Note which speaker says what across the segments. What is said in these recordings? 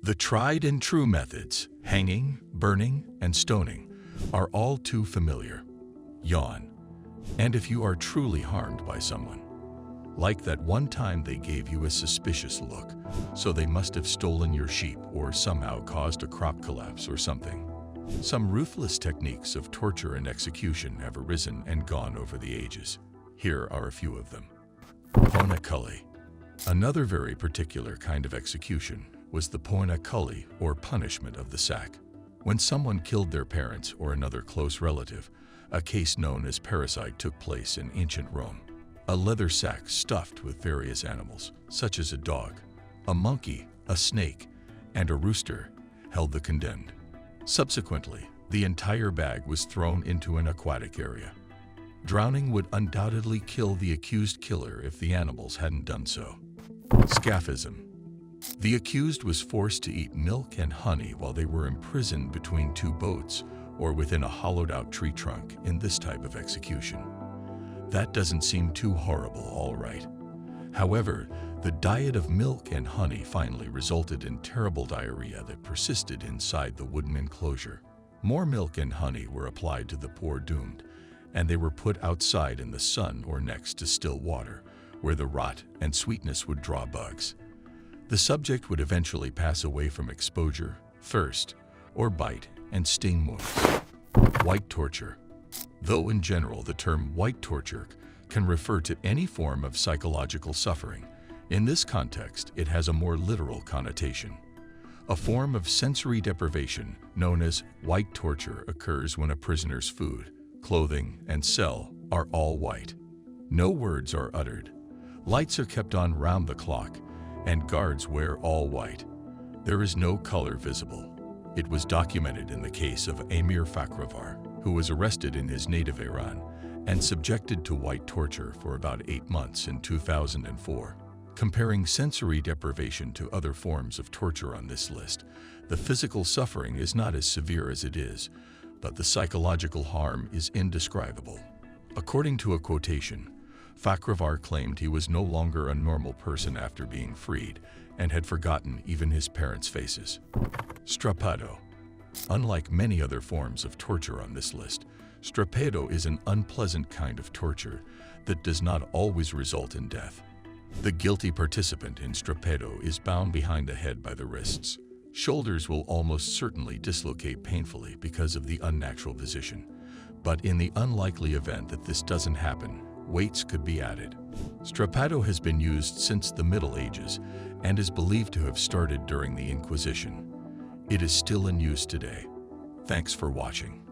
Speaker 1: The tried and true methods, hanging, burning, and stoning, are all too familiar. Yawn. And if you are truly harmed by someone, like that one time they gave you a suspicious look, so they must have stolen your sheep or somehow caused a crop collapse or something. Some ruthless techniques of torture and execution have arisen and gone over the ages. Here are a few of them. Poena cully. Another very particular kind of execution was the poena cully, or punishment of the sack. When someone killed their parents or another close relative, a case known as parricide took place in ancient Rome. A leather sack stuffed with various animals, such as a dog, a monkey, a snake, and a rooster, held the condemned. Subsequently, the entire bag was thrown into an aquatic area. Drowning would undoubtedly kill the accused killer if the animals hadn't done so. Scaphism. The accused was forced to eat milk and honey while they were imprisoned between two boats or within a hollowed-out tree trunk in this type of execution. That doesn't seem too horrible, all right. However, the diet of milk and honey finally resulted in terrible diarrhea that persisted inside the wooden enclosure. More milk and honey were applied to the poor doomed, and they were put outside in the sun or next to still water, where the rot and sweetness would draw bugs. The subject would eventually pass away from exposure, thirst, or bite and sting wounds. White torture. Though in general the term white torture can refer to any form of psychological suffering, in this context it has a more literal connotation. A form of sensory deprivation known as white torture occurs when a prisoner's food, clothing, and cell are all white. No words are uttered. Lights are kept on round the clock, and guards wear all white. There is no color visible. It was documented in the case of Emir Fakhravar, who was arrested in his native Iran and subjected to white torture for about 8 months in 2004. Comparing sensory deprivation to other forms of torture on this list, the physical suffering is not as severe as it is, but the psychological harm is indescribable. According to a quotation, Fakhravar claimed he was no longer a normal person after being freed and had forgotten even his parents' faces. Strapo. Unlike many other forms of torture on this list, strapo is an unpleasant kind of torture that does not always result in death. The guilty participant in strapo is bound behind the head by the wrists. Shoulders will almost certainly dislocate painfully because of the unnatural position, but in the unlikely event that this doesn't happen, weights could be added. Strapo has been used since the Middle Ages and is believed to have started during the Inquisition. It is still in use today. Thanks for watching.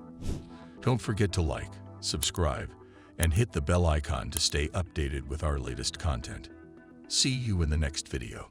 Speaker 1: Don't forget to like, subscribe, and hit the bell icon to stay updated with our latest content. See you in the next video.